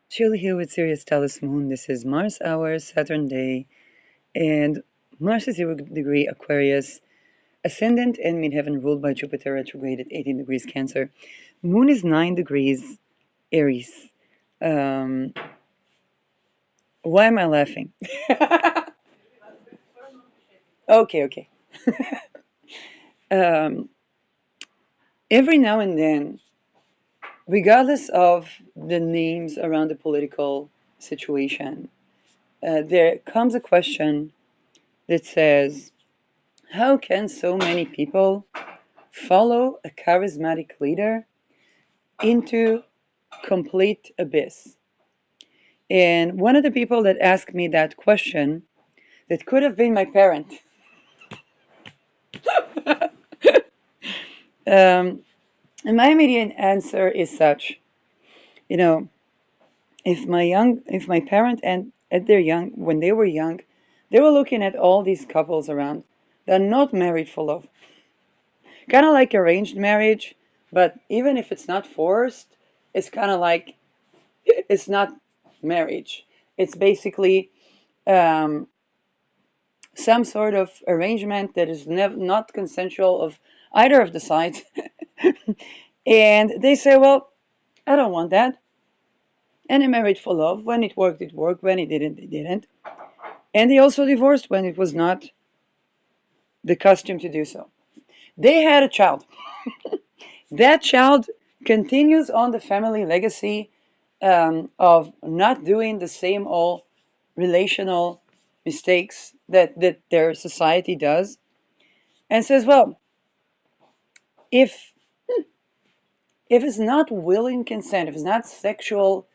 Chill here with Sirius Talis Moon. This is Mars hour, Saturn day, and Mars is 0 degree Aquarius, ascendant and midheaven ruled by Jupiter retrograde at 18 degrees Cancer. Moon is 9 degrees Aries. Um, why am I laughing? Okay, okay. um, every now and then, regardless of the names around the political situation, there comes a question that says, how can so many people follow a charismatic leader into complete abyss? And one of the people that asked me that question, that could have been my parent, um, and my immediate answer is such: you know, if my parent and when they were young, they were looking at all these couples around. They're not married for love, kind of like arranged marriage, but even if it's not forced, it's kind of like it's not marriage. It's basically um, some sort of arrangement that is not consensual of either of the sides. And they say, well, I don't want that. And they married for love. When it worked, it worked. When it didn't, it didn't. And they also divorced when it was not the custom to do so. They had a child. That child continues on the family legacy of not doing the same old relational mistakes that their society does, and says, well, if if it's not willing consent, if it's not sexual,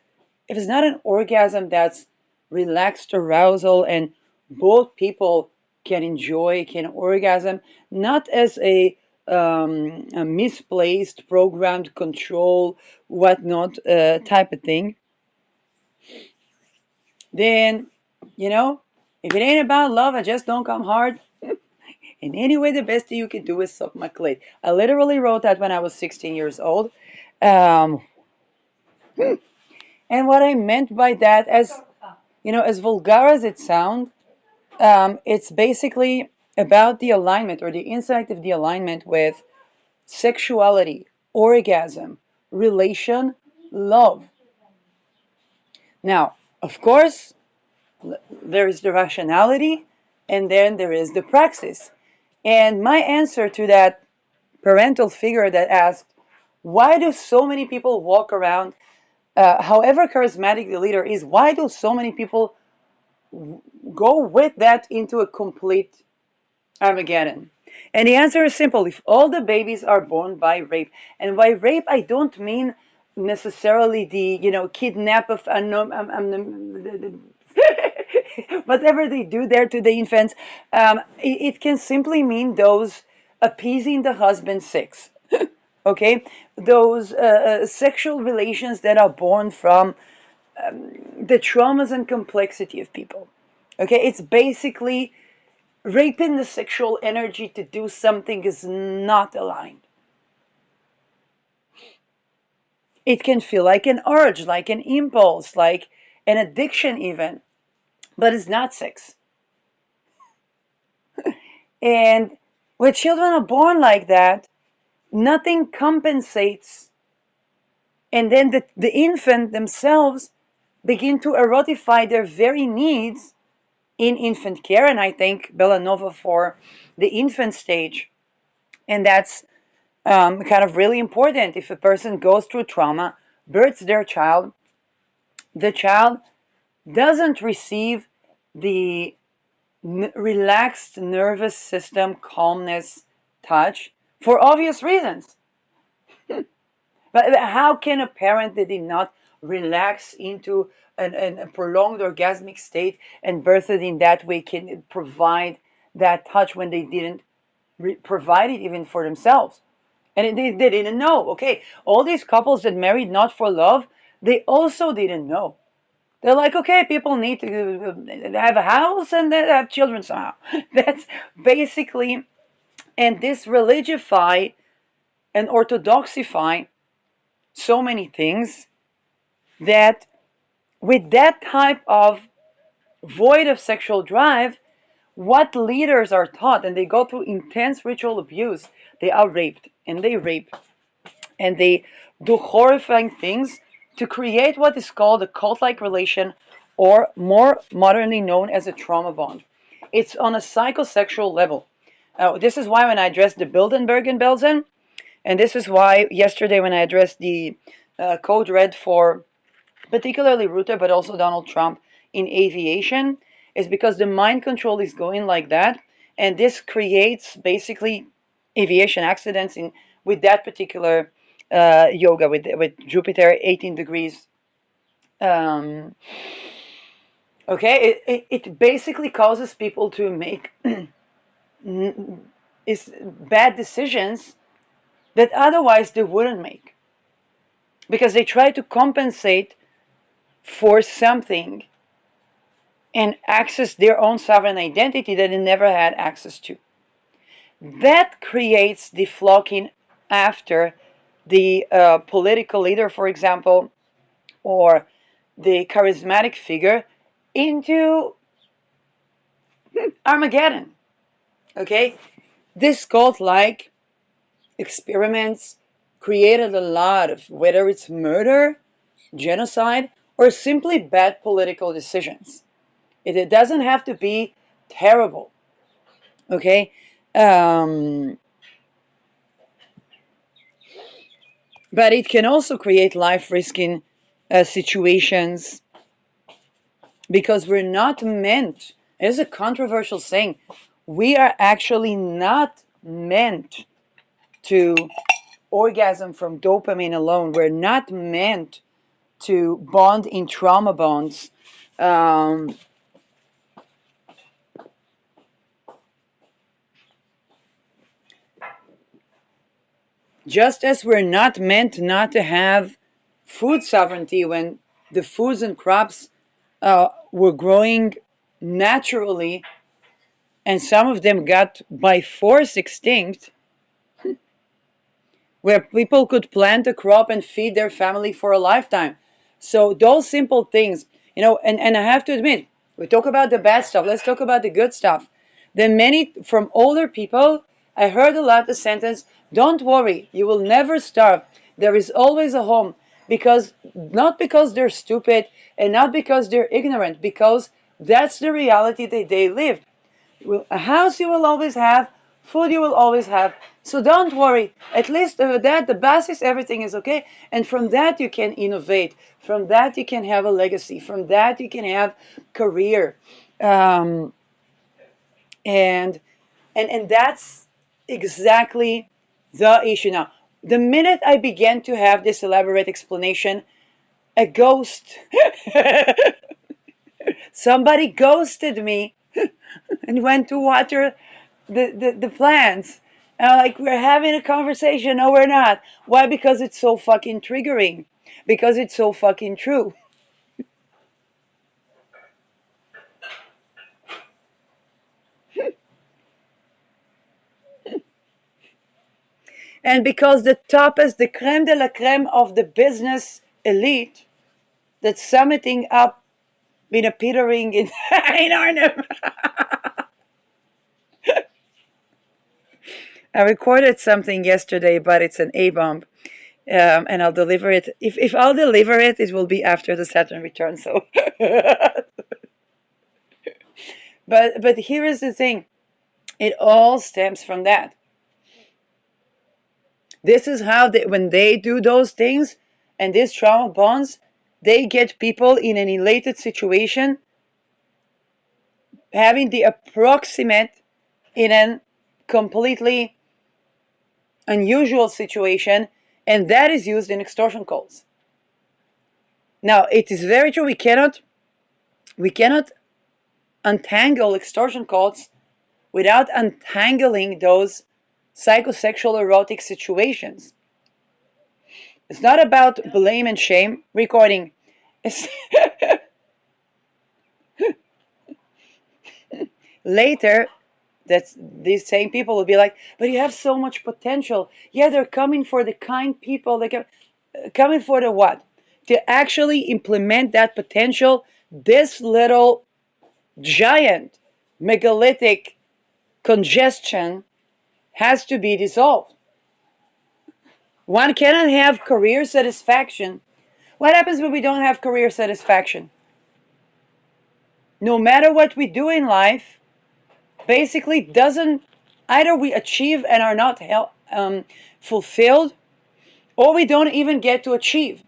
if it's not an orgasm that's relaxed arousal and both people can enjoy, can orgasm, not as a misplaced, programmed control, whatnot type of thing, then, you know, if it ain't about love, I just don't come hard. And anyway, the best you can do is suck my clit. I literally wrote that when I was 16 years old. Um, and what I meant by that, as vulgar as it sounds, it's basically about the alignment or the insight of the alignment with sexuality, orgasm, relation, love. Now, of course, there is the rationality and then there is the praxis. And my answer to that parental figure that asked, why do so many people walk around, however charismatic the leader is, why do so many people go with that into a complete Armageddon? And the answer is simple. If all the babies are born by rape, and by rape I don't mean necessarily the, kidnap of unknown, whatever they do there to the infants, it can simply mean those appeasing the husband's sex. Okay, those sexual relations that are born from the traumas and complexity of people. Okay, it's basically raping the sexual energy to do something is not aligned. It can feel like an urge, like an impulse, like an addiction even, but it's not sex. And when children are born like that, nothing compensates. And then the infant themselves begin to erotify their very needs in infant care. And I thank Bellanova for the infant stage. And that's kind of really important. If a person goes through trauma, births their child, the child doesn't receive the relaxed nervous system calmness touch for obvious reasons. But how can a parent that did not relax into a prolonged orgasmic state and birth it in that way can provide that touch when they didn't provide it even for themselves? And they didn't know. Okay, all these couples that married not for love, they also didn't know. They're like, okay, people need to have a house and then have children somehow. That's basically, and this religify and orthodoxify so many things that with that type of void of sexual drive, what leaders are taught, and they go through intense ritual abuse, they are raped and they rape and they do horrifying things to create what is called a cult-like relation, or more modernly known as a trauma bond. It's on a psychosexual level. This is why when I addressed the Bilderberg and Belsen, and this is why yesterday when I addressed the code red for particularly Rutte, but also Donald Trump in aviation, is because the mind control is going like that, and this creates basically aviation accidents in with that particular yoga with Jupiter 18 degrees. Um, okay, it basically causes people to make is bad decisions that otherwise they wouldn't make because they try to compensate for something and access their own sovereign identity that they never had access to. That creates the flocking after the political leader, for example, or the charismatic figure into Armageddon. Okay? This cult-like experiments created a lot of, whether it's murder, genocide, or simply bad political decisions. It doesn't have to be terrible. Okay? Um, but it can also create life risking situations because we're not meant, it's a controversial saying, we are actually not meant to orgasm from dopamine alone. We're not meant to bond in trauma bonds. Um, just as we're not meant not to have food sovereignty when the foods and crops were growing naturally and some of them got by force extinct, where people could plant a crop and feed their family for a lifetime. So those simple things, and I have to admit, we talk about the bad stuff, let's talk about the good stuff. Then many from older people, I heard a lot the sentence, don't worry, you will never starve. There is always a home. Because not because they're stupid and not because they're ignorant, because that's the reality that they lived. A house you will always have, food you will always have. So don't worry. At least that the basis, everything is okay. And from that you can innovate. From that you can have a legacy. From that you can have career. Um, and and that's exactly the issue now. The minute I began to have this elaborate explanation, a ghost, somebody ghosted me and went to water the plants. And I'm like, we're having a conversation. No, we're not. Why? Because it's so fucking triggering. Because it's so fucking true. And because the top is the creme de la creme of the business elite that's summiting up in a petering in Arnhem. I recorded something yesterday, but it's an A bomb. And I'll deliver it. If I'll deliver it, it will be after the Saturn return. So, but here is the thing: it all stems from that. This is how when they do those things, and these trauma bonds, they get people in an elated situation, having the approximate in a completely unusual situation, and that is used in extortion calls. Now, it is very true we cannot untangle extortion calls without untangling those psychosexual erotic situations. It's not about blame and shame recording. It's later that these same people will be like, but you have so much potential. Yeah, they're coming for the kind people. Coming for the what? to actually implement that potential, this little giant megalithic congestion has to be dissolved. One cannot have career satisfaction. What happens when we don't have career satisfaction? No matter what we do in life, basically doesn't, either we achieve and are not fulfilled, or we don't even get to achieve.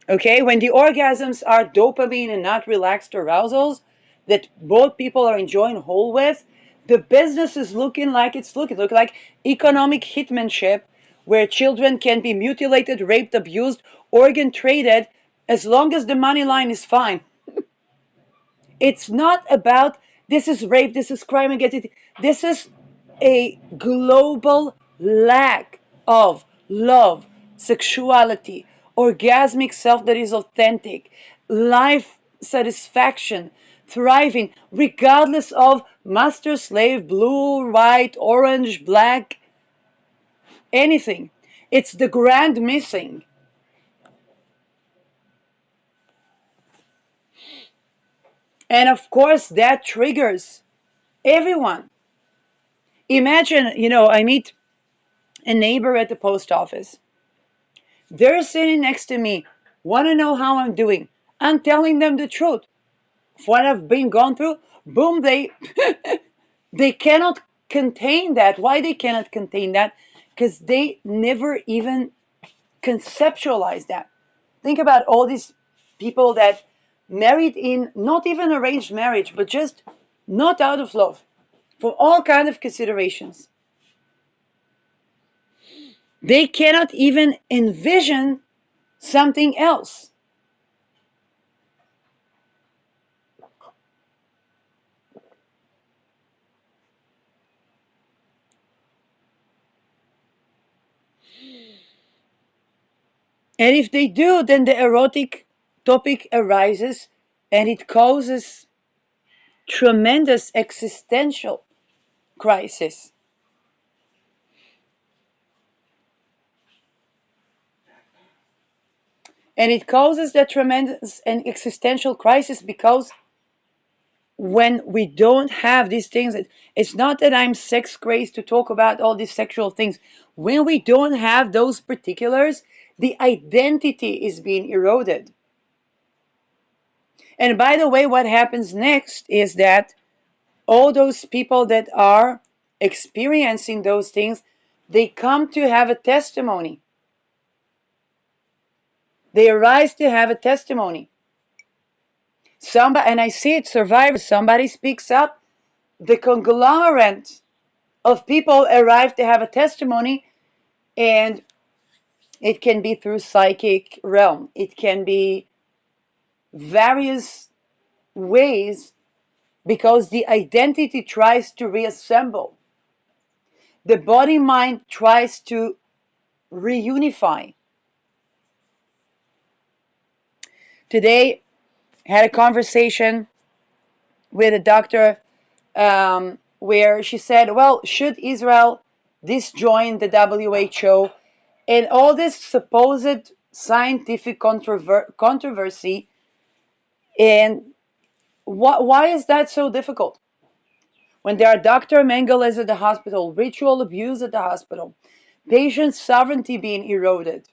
Okay, when the orgasms are dopamine and not relaxed arousals that both people are enjoying whole with, the business is looking like it's looking like economic hitmanship, where children can be mutilated, raped, abused, organ traded, as long as the money line is fine. It's not about this is rape, this is crime against it. This is a global lack of love, sexuality, orgasmic self that is authentic, life satisfaction, thriving, regardless of master slave, blue, white, orange, black, anything. It's the grand missing. And of course, that triggers everyone. Imagine, I meet a neighbor at the post office. They're sitting next to me, want to know how I'm doing. I'm telling them the truth of what I've been gone through. Boom, they cannot contain that. Why they cannot contain that? Because they never even conceptualize that. Think about all these people that married in not even arranged marriage, but just not out of love, for all kind of considerations. They cannot even envision something else. And if they do, then the erotic topic arises and it causes tremendous existential crisis. And it causes that tremendous and existential crisis because when we don't have these things, it's not that I'm sex crazed to talk about all these sexual things. When we don't have those particulars, the identity is being eroded. And by the way, what happens next is that all those people that are experiencing those things, they come to have a testimony. They arise to have a testimony. Somebody, and I see it, survivors, somebody speaks up, the conglomerate of people arrive to have a testimony, and it can be through psychic realm. It can be various ways because the identity tries to reassemble. The body mind tries to reunify. Today, I had a conversation with a doctor where she said, well, should Israel disjoin the WHO and all this supposed scientific controversy, and why is that so difficult? When there are Dr. Mengeles at the hospital, ritual abuse at the hospital, patient sovereignty being eroded.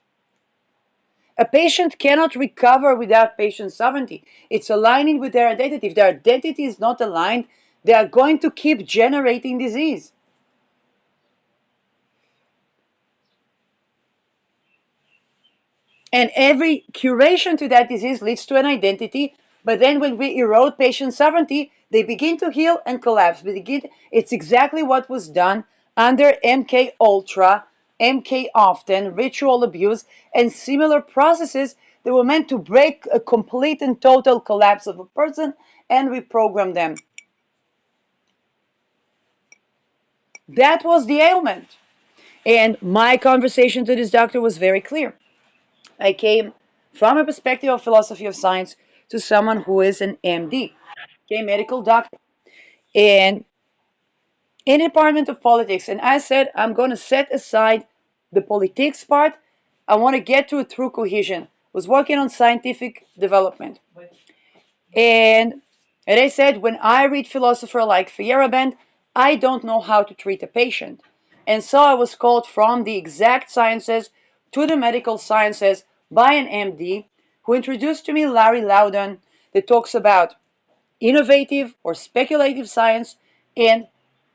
A patient cannot recover without patient sovereignty. It's aligning with their identity. If their identity is not aligned, they are going to keep generating disease. And every curation to that disease leads to an identity. But then when we erode patient sovereignty, they begin to heal and collapse. It's exactly what was done under MK Ultra, MK Often, ritual abuse, and similar processes that were meant to break a complete and total collapse of a person and reprogram them. That was the ailment. And my conversation to this doctor was very clear. I came from a perspective of philosophy of science to someone who is an MD, okay, medical doctor, and in the department of politics. And I said, I'm going to set aside the politics part, I want to get to it through cohesion. Was working on scientific development. And as I said, when I read philosopher like Feyerabend, I don't know how to treat a patient. And so I was called from the exact sciences to the medical sciences by an MD who introduced to me Larry Loudon, that talks about innovative or speculative science and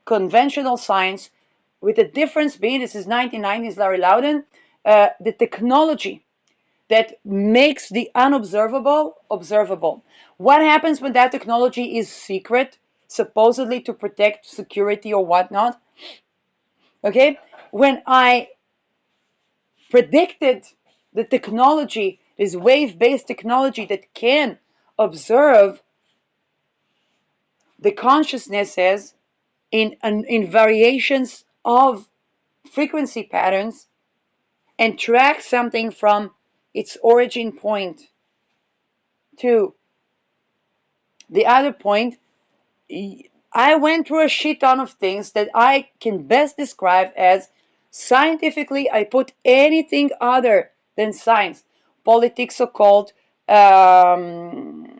conventional science, with the difference being, this is 1990s Larry Loudon, the technology that makes the unobservable observable. What happens when that technology is secret, supposedly to protect security or whatnot? Okay, when I predicted the technology, this wave-based technology that can observe the consciousnesses in variations of frequency patterns and track something from its origin point to the other point, I went through a shit ton of things that I can best describe as scientifically. I put anything other than science, politics, occult, um,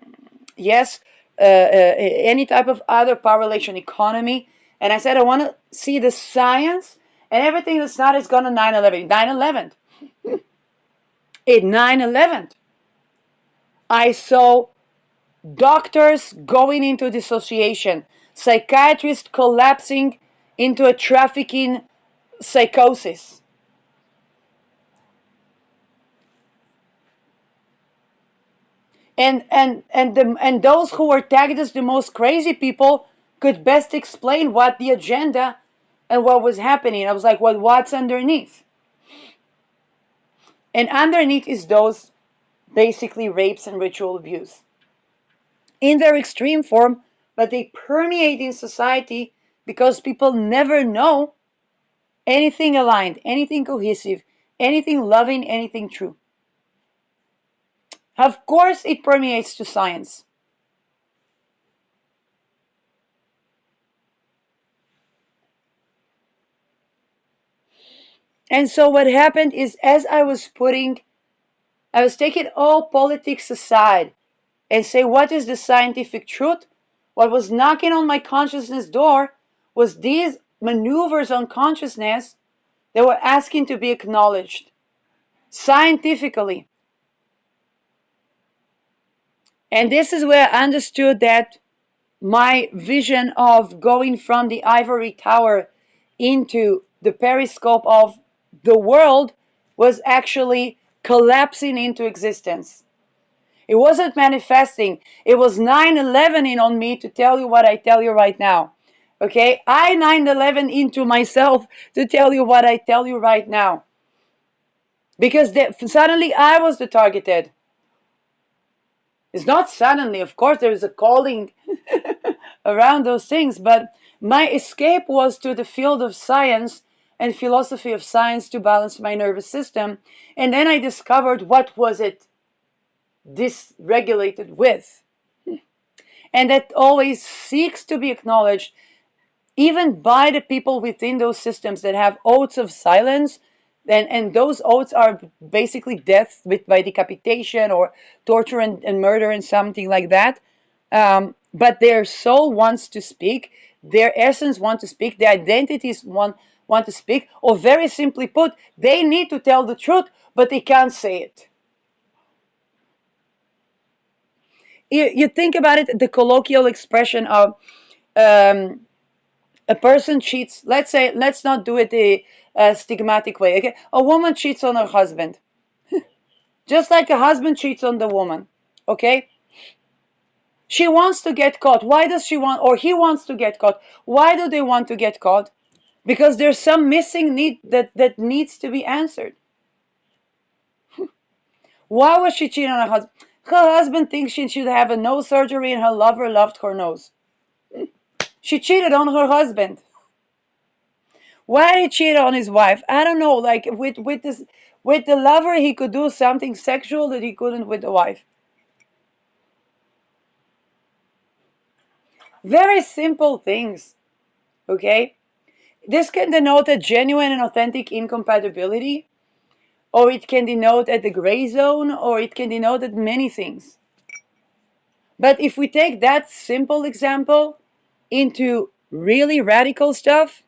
yes, any type of other power relation, economy. And I said, I want to see the science, and everything that's not is gone on 9/11. 9/11. In 9/11, I saw doctors going into dissociation, psychiatrists collapsing into a trafficking psychosis. And those who were tagged as the most crazy people could best explain what the agenda and what was happening. I was like, well, what's underneath? And underneath is those basically rapes and ritual abuse in their extreme form, but they permeate in society because people never know anything aligned, anything cohesive, anything loving, anything true. Of course, it permeates to science. And so what happened is, as I was taking all politics aside and say, what is the scientific truth? What was knocking on my consciousness door was these maneuvers on consciousness that were asking to be acknowledged scientifically. And this is where I understood that my vision of going from the ivory tower into the periscope of the world was actually collapsing into existence. It wasn't manifesting. It was 9/11 in on me to tell you what I tell you right now. Okay? I 9/11 into myself to tell you what I tell you right now. Because suddenly I was the targeted. It's not suddenly, of course, there is a calling around those things, but my escape was to the field of science and philosophy of science to balance my nervous system. And then I discovered what was it dysregulated with. And that always seeks to be acknowledged, even by the people within those systems that have oaths of silence. And those oaths are basically death by decapitation or torture and murder and something like that. But their soul wants to speak, their essence wants to speak, their identities want to speak, or very simply put, they need to tell the truth, but they can't say it. You think about it, the colloquial expression of um, a person cheats. Let's say, let's not do it the stigmatic way. Okay, a woman cheats on her husband, just like a husband cheats on the woman. Okay, she wants to get caught. Why does she want, or he wants to get caught? Why do they want to get caught? Because there's some missing need that needs to be answered. Why was she cheating on her husband? Her husband thinks she should have a nose surgery and her lover loved her nose. She cheated on her husband. Why did he cheat on his wife? I don't know. Like with the lover, he could do something sexual that he couldn't with the wife. Very simple things, okay? This can denote a genuine and authentic incompatibility, or it can denote at the gray zone, or it can denote at many things. But if we take that simple example into really radical stuff,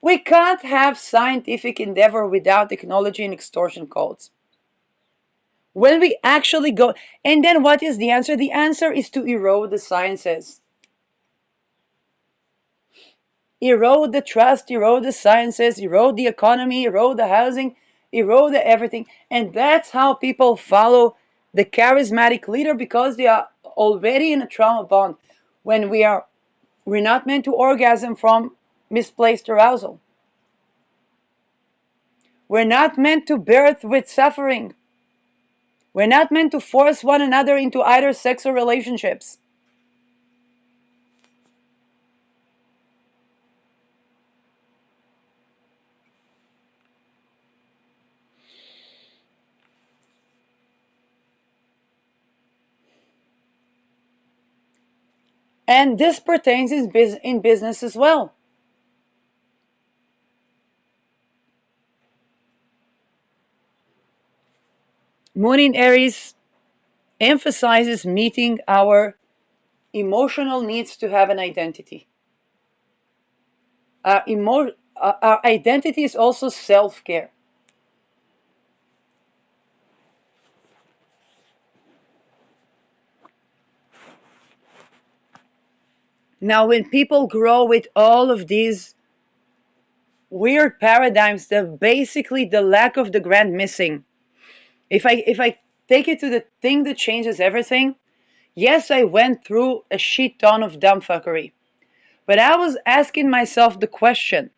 we can't have scientific endeavor without technology and extortion codes. When we actually go, and then what is the answer? The answer is to erode the sciences, erode the trust, erode the sciences, erode the economy, erode the housing, erode the everything. And that's how people follow the charismatic leader, because they are already in a trauma bond. When we're not meant to orgasm from misplaced arousal. We're not meant to birth with suffering. We're not meant to force one another into either sex or relationships. And this pertains in business as well. Moon in Aries emphasizes meeting our emotional needs to have an identity. Our identity is also self-care. Now, when people grow with all of these weird paradigms, they're basically the lack of the grand missing. If I take it to the thing that changes everything, yes, I went through a shit ton of dumbfuckery. But I was asking myself the question,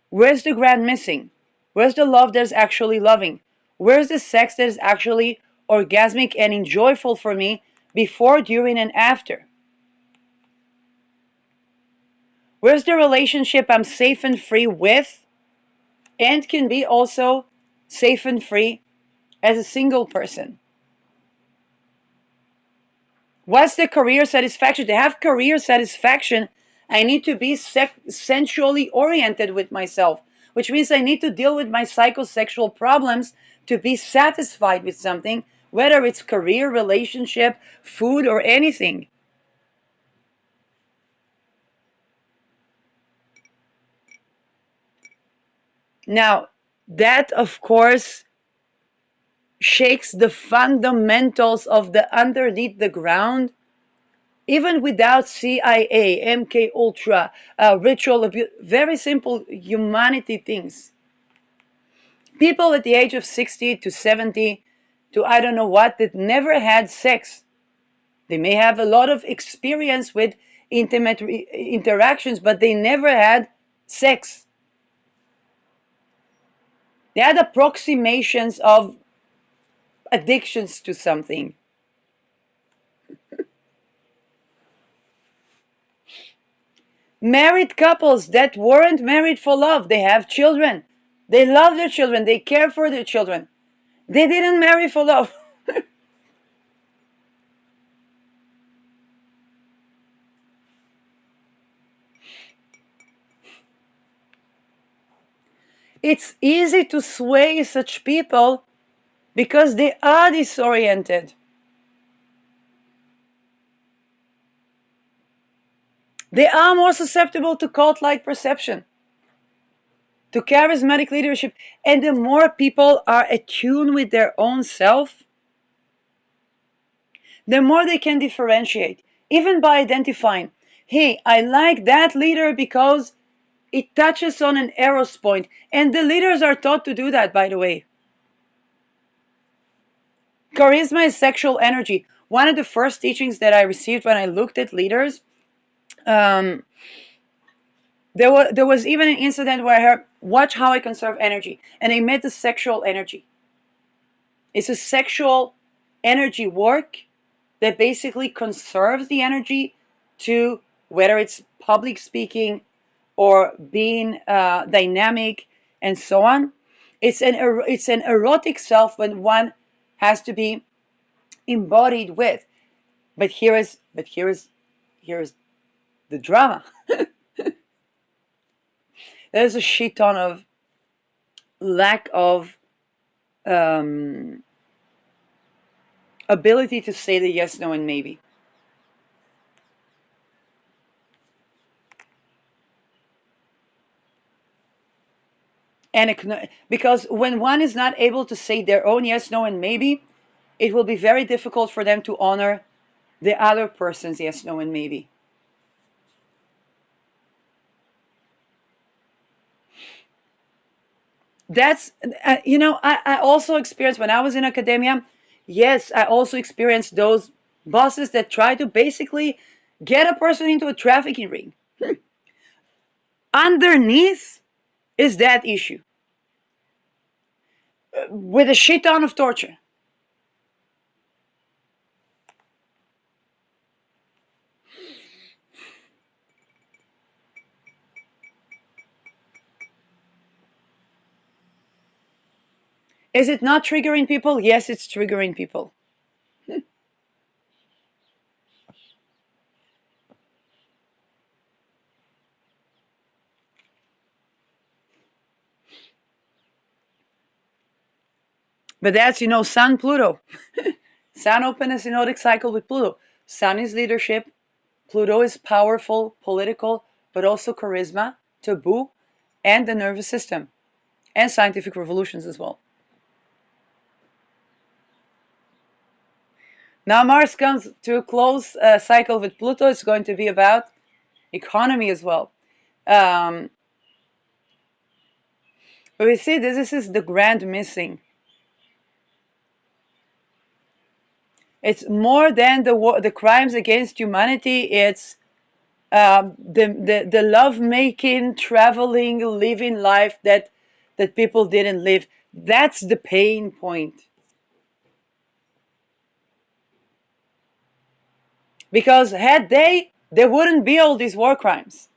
where's the grand missing? Where's the love that's actually loving? Where's the sex that is actually orgasmic and enjoyable for me before, during, and after? Where's the relationship I'm safe and free with and can be also safe and free as a single person? What's the career satisfaction? To have career satisfaction, I need to be sensually oriented with myself, which means I need to deal with my psychosexual problems to be satisfied with something, whether it's career, relationship, food, or anything. Now, that of course shakes the fundamentals of the underneath the ground. Even without CIA, MK Ultra, ritual abuse, very simple humanity things. People at the age of 60 to 70 to I don't know what that never had sex. They may have a lot of experience with intimate interactions, but they never had sex. They had approximations of addictions to something. Married couples that weren't married for love, they have children. They love their children, they care for their children. They didn't marry for love. It's easy to sway such people because they are disoriented. They are more susceptible to cult-like perception, to charismatic leadership. And the more people are attuned with their own self, the more they can differentiate, even by identifying, hey, I like that leader because it touches on an Eros point. And the leaders are taught to do that, by the way. Charisma is sexual energy. One of the first teachings that I received when I looked at leaders, um, there was even an incident where I heard, watch how I conserve energy. And I met the sexual energy. It's a sexual energy work that basically conserves the energy to whether it's public speaking or being dynamic and so on. It's an erotic self when one has to be embodied with. But here is here's the drama. There's a shit ton of lack of um, ability to say the yes, no, and maybe. And because when one is not able to say their own yes, no, and maybe, it will be very difficult for them to honor the other person's yes, no, and maybe. That's, I also experienced when I was in academia. Yes, I also experienced those bosses that try to basically get a person into a trafficking ring. Underneath is that issue with a shit ton of torture. Is it not triggering people? Yes, it's triggering people. But that's, Sun Pluto. Sun open a synodic cycle with Pluto. Sun is leadership. Pluto is powerful, political, but also charisma, taboo, and the nervous system, and scientific revolutions as well. Now Mars comes to a close cycle with Pluto. It's going to be about economy as well. But we see this is the grand missing. It's more than the crimes against humanity. It's the love making, traveling, living life that people didn't live. That's the pain point. Because had there wouldn't be all these war crimes.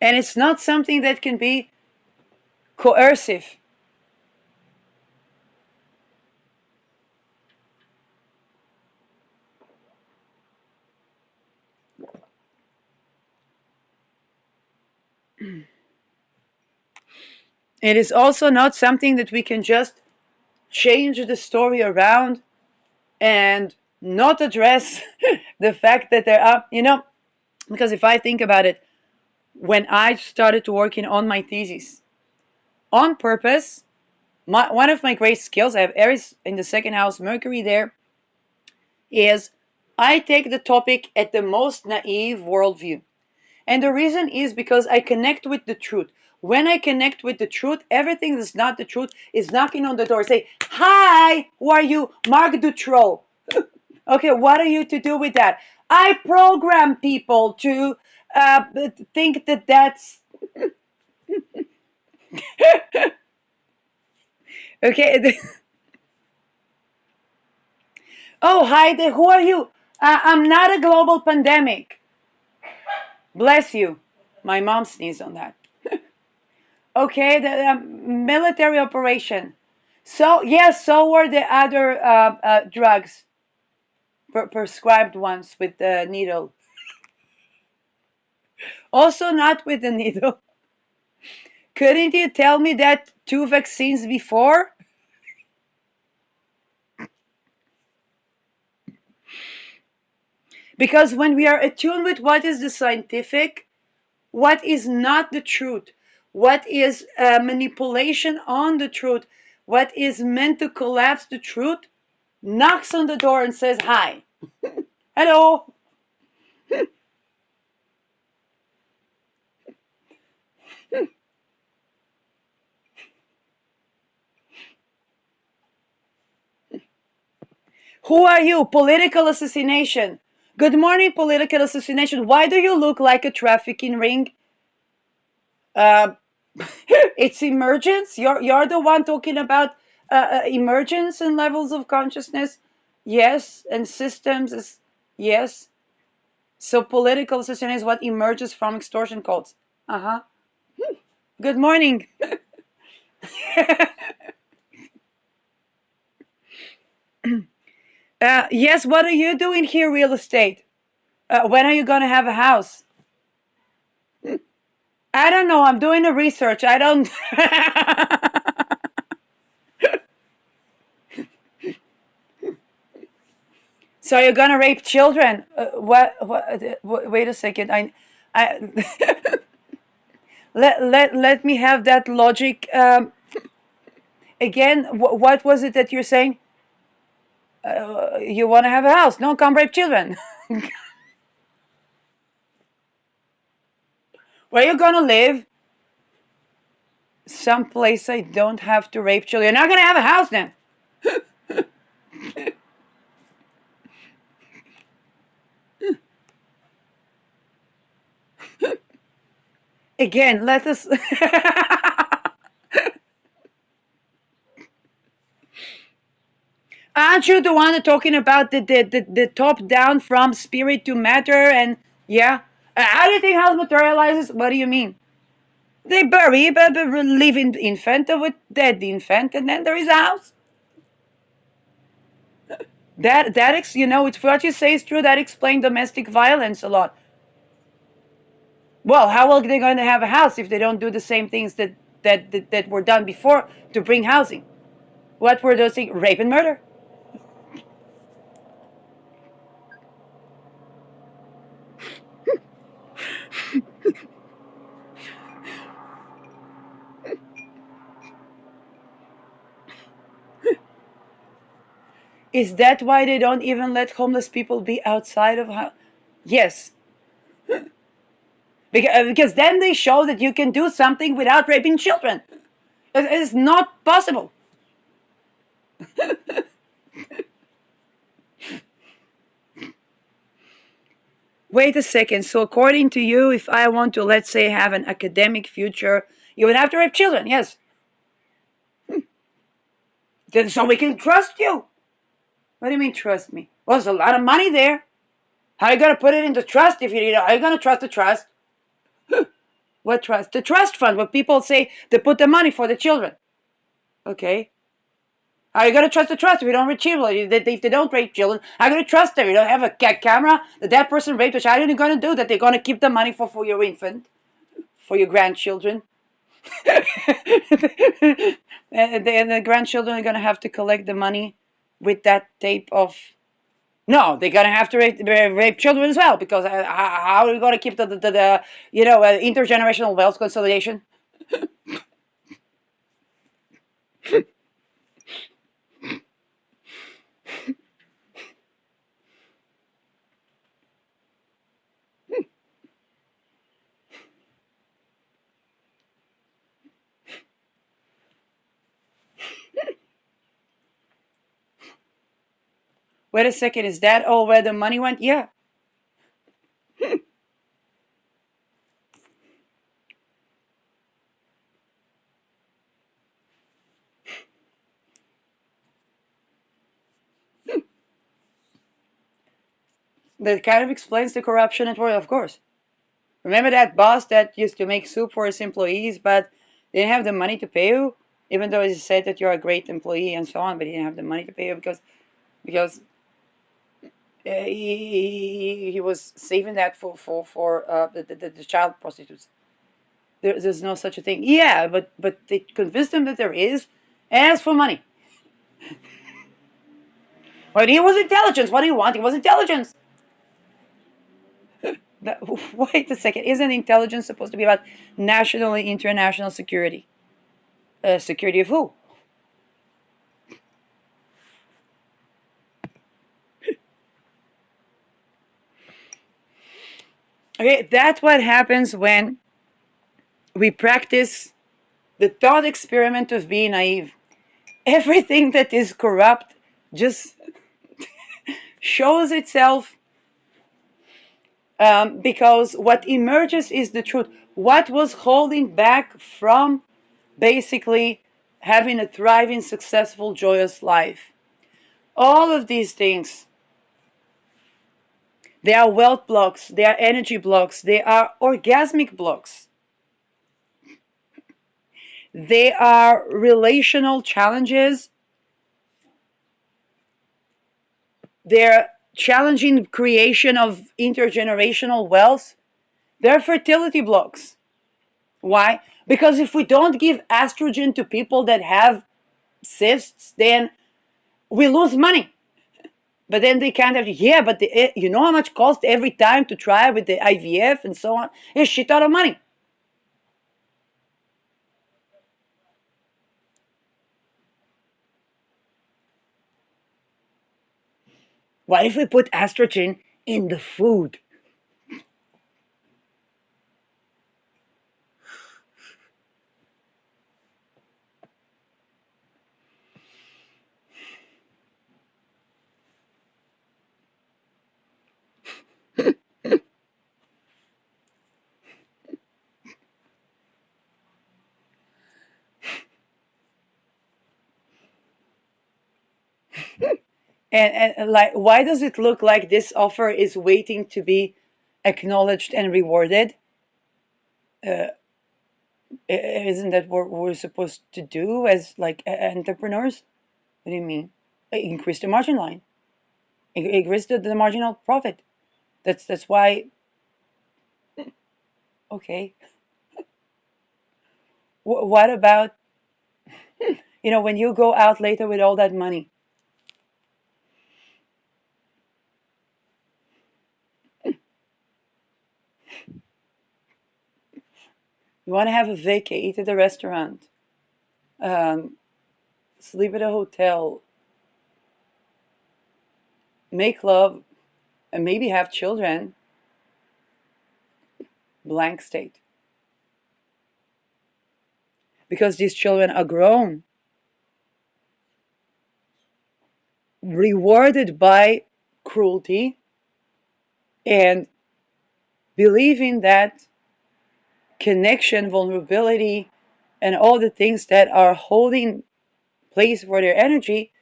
And it's not something that can be coercive. It is also not something that we can just change the story around and not address the fact that there are, because if I think about it, when I started to working on my thesis, on purpose, one of my great skills, I have Aries in the second house, Mercury there, is I take the topic at the most naive worldview. And the reason is because I connect with the truth. When I connect with the truth, everything that's not the truth is knocking on the door. Say, hi, who are you? Mark Dutroux. Okay, what are you to do with that? I program people to think that that's okay. Oh, hi there. Who are you? I'm not a global pandemic. Bless you. My mom sneezed on that. Okay, the military operation. So yes, so were the other drugs prescribed ones with the needle. Also not with the needle. Couldn't you tell me that two vaccines before? Because when we are attuned with what is the scientific, what is not the truth, what is manipulation on the truth, what is meant to collapse the truth, knocks on the door and says, hi, hello. Who are you? Political assassination. Good morning, political assassination. Why do you look like a trafficking ring? Uh, it's emergence. You're the one talking about emergence and levels of consciousness. Yes, and systems is yes. So political assassination is what emerges from extortion cults. Uh huh. Good morning. Yes, what are you doing here, real estate? When are you going to have a house? I don't know. I'm doing the research. I don't. So you're going to rape children? Wait a second. I let me have that logic. Again, what was it that you're saying? You want to have a house? No, come rape children. Where you going to live? Someplace I don't have to rape children. You're not going to have a house then. Again, let us. Aren't you the one talking about the top down from spirit to matter? And yeah, how do you think house materializes? What do you mean? They bury a living infant with dead infant, and then there is a house. It's what you say is true. That explains domestic violence a lot. Well, how are they going to have a house if they don't do the same things that were done before to bring housing? What were those things? Rape and murder. Is that why they don't even let homeless people be outside of house? Yes, because then they show that you can do something without raping children. It's not possible. Wait a second. So according to you, if I want to, let's say, have an academic future, you would have to rape children. Yes. Then so we can trust you. What do you mean trust me? Well, there's a lot of money there. How are you gonna put it into trust if are you gonna trust the trust? What trust? The trust fund where people say they put the money for the children. Okay. How are you gonna trust the trust if you don't rape children? If they don't rape children, how are you gonna trust them? You don't have a camera that person raped. Which how are you gonna do that? They're gonna keep the money for your infant, for your grandchildren. And the grandchildren are gonna have to collect the money with that tape of. No, they're gonna have to rape children as well because how are you gonna keep the intergenerational wealth consolidation? Wait a second, is that all where the money went? Yeah. That kind of explains the corruption at work, of course. Remember that boss that used to make soup for his employees, but didn't have the money to pay you, even though he said that you're a great employee and so on, but he didn't have the money to pay you because he was saving that for the child prostitutes. There's no such a thing. Yeah, but they convinced him that there is, and asked for money. But he was intelligence. What do you want? He was intelligence. Wait a second. Isn't intelligence supposed to be about national and international security? Security of who? Okay, that's what happens when we practice the thought experiment of being naive. Everything that is corrupt just shows itself because what emerges is the truth. What was holding back from basically having a thriving, successful, joyous life? All of these things, they are wealth blocks, they are energy blocks, they are orgasmic blocks, they are relational challenges, They're challenging creation of intergenerational wealth. They're fertility blocks. Why? Because if we don't give estrogen to people that have cysts, then we lose money. But then they can't have, yeah, but you know how much cost every time to try with the IVF and so on? It's shit out of money. What if we put estrogen in the food? And like, why does it look like this offer is waiting to be acknowledged and rewarded? Uh, isn't that what we're supposed to do as like entrepreneurs? What do you mean? Increase the margin line, increase the marginal profit. That's why. Okay. What about when you go out later with all that money? You want to have a vacay, eat at a restaurant, um, sleep at a hotel, make love, and maybe have children. Blank state. Because these children are grown, rewarded by cruelty, and believing that connection, vulnerability, and all the things that are holding place for their energy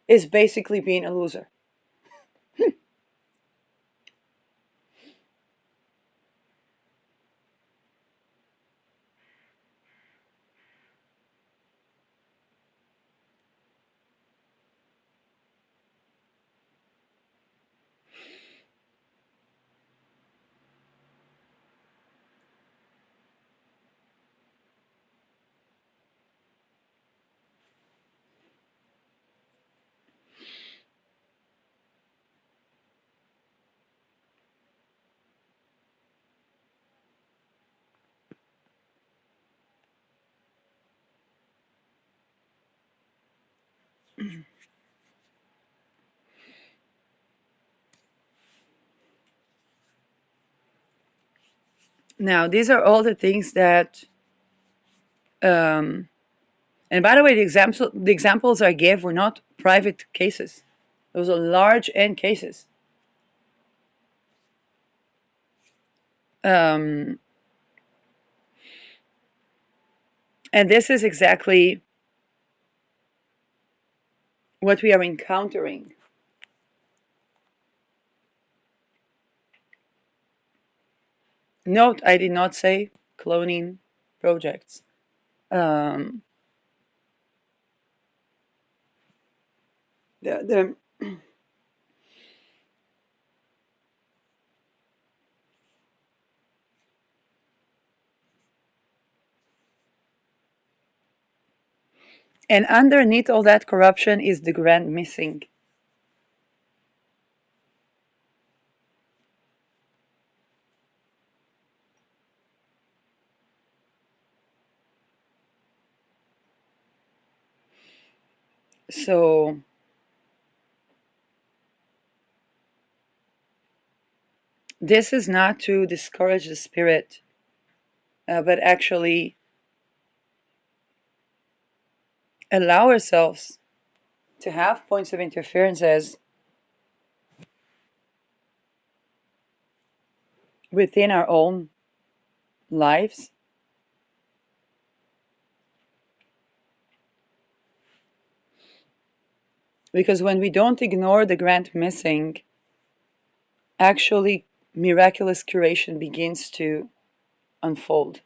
is basically being a loser. Now, these are all the things that, um, and by the way, the examples I gave were not private cases; those are large end cases. Um, and this is exactly what we are encountering. Note, I did not say cloning projects. Um, the And underneath all that corruption is the grand missing. So this is not to discourage the spirit, but actually allow ourselves to have points of interferences within our own lives. Because when we don't ignore the grand missing, actually miraculous curation begins to unfold.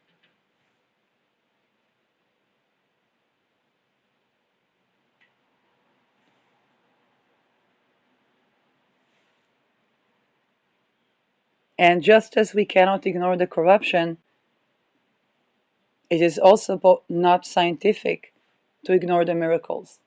And just as we cannot ignore the corruption, it is also not scientific to ignore the miracles.